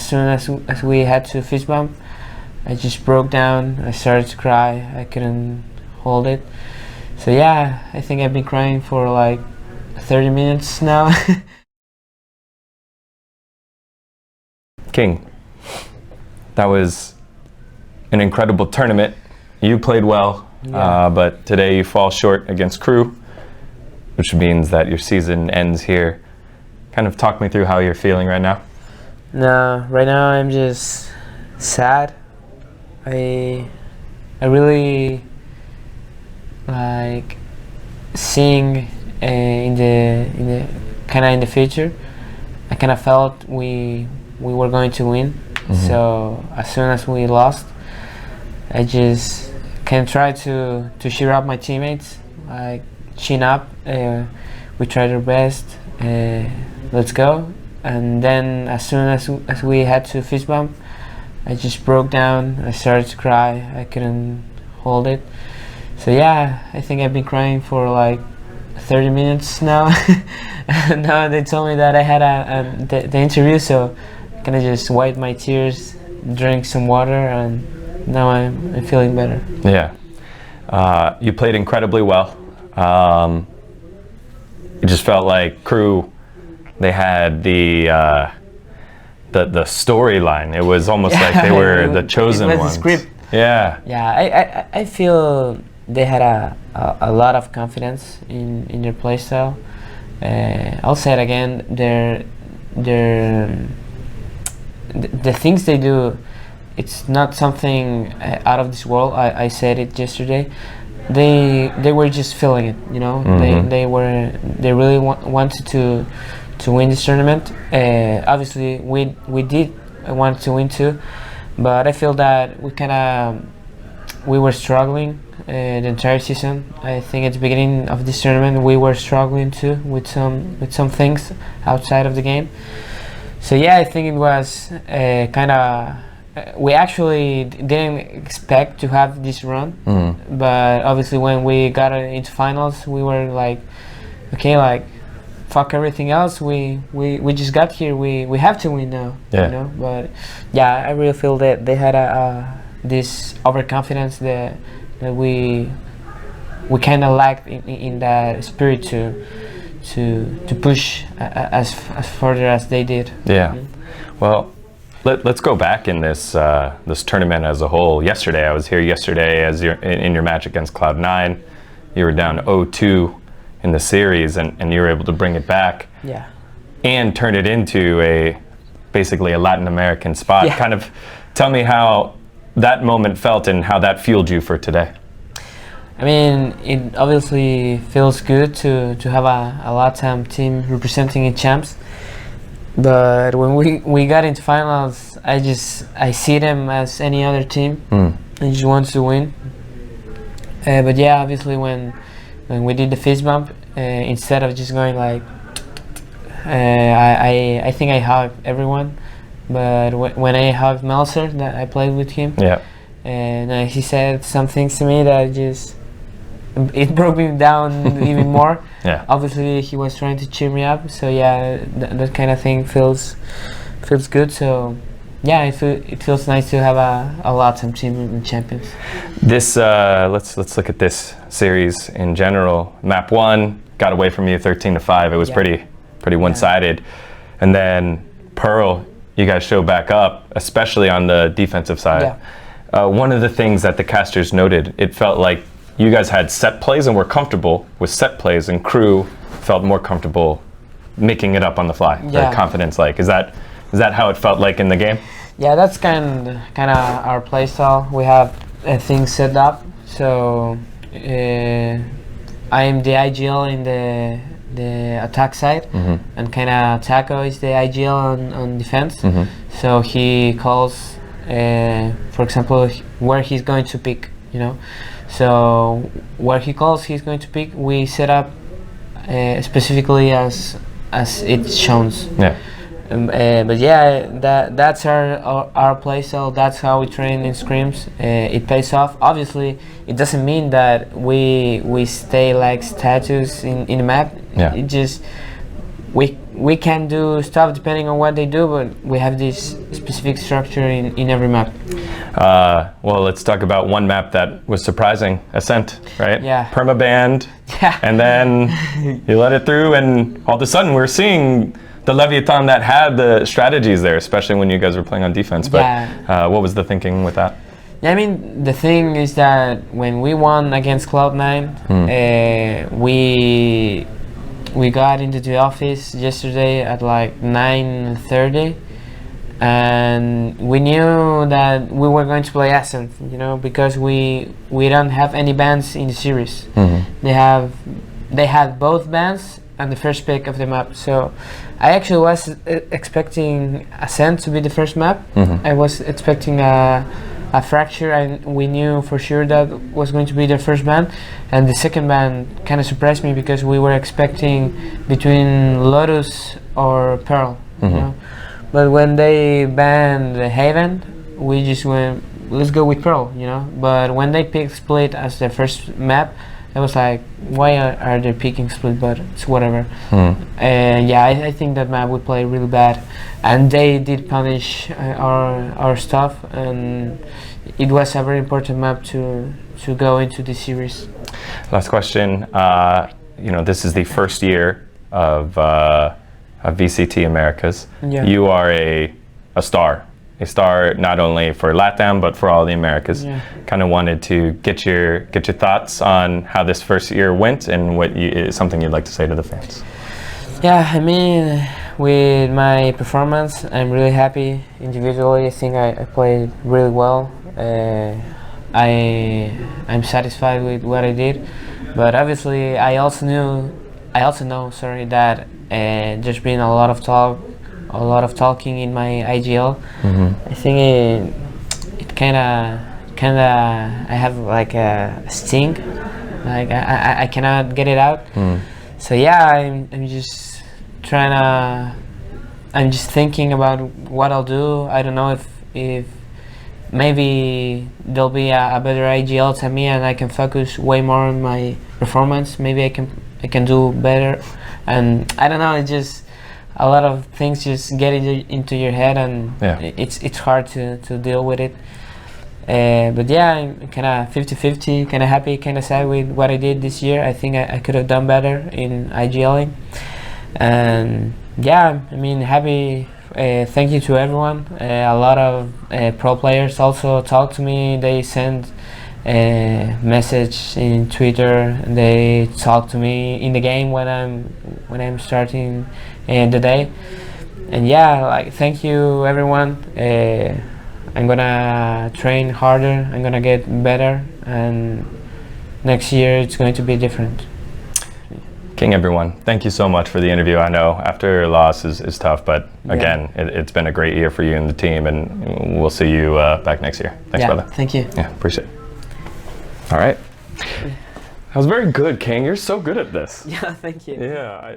soon as we had to fist bump, I just broke down. I started to cry. I couldn't hold it. So yeah, I think I've been crying for like 30 minutes now. kiNgg, that was an incredible tournament. You played well, but today you fall short against KRU, which means that your season ends here. Kind of talk me through how you're feeling right now. No, right now I'm just sad. I really like seeing in the kind of in the future. I kind of felt we were going to win. So as soon as we lost, I just can try to cheer up my teammates, like chin up. We tried our best. Let's go. And then as soon as we had to fist bump, I just broke down. I started to cry. I couldn't hold it. So yeah, I think I've been crying for like 30 minutes now. Now they told me that I had the interview, so I kind of just wiped my tears, drank some water, and now I'm feeling better. Yeah, you played incredibly well. It just felt like KRU, they had the storyline. It was almost like they were the chosen ones. It was the script. Yeah. Yeah, I feel they had a lot of confidence in their playstyle. I'll say it again. The things they do, it's not something out of this world. I said it yesterday. They were just feeling it, you know. They really wanted to win this tournament. Obviously, we did want to win too, but I feel that we were struggling the entire season. I think at the beginning of this tournament we were struggling too with some things outside of the game. So yeah, I think it was we actually didn't expect to have this run, but obviously when we got into finals, we were like, okay, like fuck everything else. We just got here. We have to win now. Yeah. You know. But yeah, I really feel that they had this overconfidence that we kind of lacked in that spirit to push as further as they did. Yeah. Well, let's go back in this tournament as a whole. Yesterday, I was here yesterday as you're in your match against Cloud9. You were down 0-2 in the series, and you were able to bring it back. Yeah. And turn it into basically a Latin American spot. Yeah. Kind of tell me how that moment felt and how that fueled you for today. I mean, it obviously feels good to have a LATAM team representing in champs. But when we got into finals, I see them as any other team. I just want to win. But yeah, obviously when we did the fist bump, instead of just going like, I think I hugged everyone. But when I hugged Melzer, that I played with him, and he said some things to me that it broke me down even more. Yeah. Obviously, he was trying to cheer me up. So yeah, that kind of thing feels good. So yeah, it feels nice to have a LATAM team in champions. This let's look at this series in general. Map 1 got away from you 13-5. It was pretty one-sided, and then Pearl, you guys show back up, especially on the defensive side. One of the things that the casters noted, it felt like you guys had set plays and were comfortable with set plays, and KRU felt more comfortable making it up on the fly. The confidence, like, is that how it felt like in the game? Yeah, that's kind of our play style. We have things set up. So I am the IGL in the attack side, and kind of Taco is the IGL on defense. So he calls, for example, where he's going to pick, you know. So where he calls he's going to pick, we set up specifically as it shows. But yeah, that's our play style. That's how we train in scrims. It pays off. Obviously, it doesn't mean that we stay like statues in the map. It just we we can do stuff depending on what they do, but we have this specific structure in every map. Well, let's talk about one map that was surprising, Ascent, right? Yeah. Permabanned, and then you let it through, and all of a sudden we're seeing the Leviatán that had the strategies there, especially when you guys were playing on defense. But what was the thinking with that? Yeah, I mean, the thing is that when we won against Cloud9, we got into the office yesterday at like 9:30, and we knew that we were going to play Ascent, you know, because we don't have any bans in the series. They had both bans and the first pick of the map. So I actually was expecting Ascent to be the first map. I was expecting a Fracture, and we knew for sure that was going to be their first ban, and the second ban kind of surprised me because we were expecting between Lotus or Pearl, you know? But when they banned the Haven, we just went, let's go with Pearl, you know. But when they picked Split as their first map, I was like, why are they picking Split? But it's whatever. And yeah, I think that map would play really bad, and they did punish our stuff, and it was a very important map to go into the series. Last question. You know, this is the first year of VCT Americas. You are a star. A star not only for LATAM but for all the Americas. Kind of wanted to get your thoughts on how this first year went and what is something you'd like to say to the fans. Yeah, I mean, with my performance, I'm really happy. Individually, I think I played really well. I'm satisfied with what I did, but obviously I also know that there's been a lot of talking in my IGL. I think it kind of I have like a sting, like I cannot get it out. So yeah, I'm just I'm just thinking about what I'll do. I don't know if maybe there'll be a better IGL to me and I can focus way more on my performance. Maybe I can do better, and I don't know, it's just a lot of things just get into your head, and it's hard to deal with it. But yeah, I'm kind of 50-50, kind of happy, kind of sad with what I did this year. I think I could have done better in IGLing, and yeah, I mean, happy. Thank you to everyone. A lot of pro players also talk to me. They send a message in Twitter. They talk to me in the game when I'm starting the day. And yeah, like, thank you everyone. I'm gonna train harder. I'm gonna get better, and next year it's going to be different. KINGg, everyone, thank you so much for the interview. I know after a loss is tough, but again, it's been a great year for you and the team, and we'll see you back next year. Thanks, brother. Thank you. Yeah, appreciate it. All right. That was very good, KINGg. You're so good at this. Yeah, thank you. Yeah.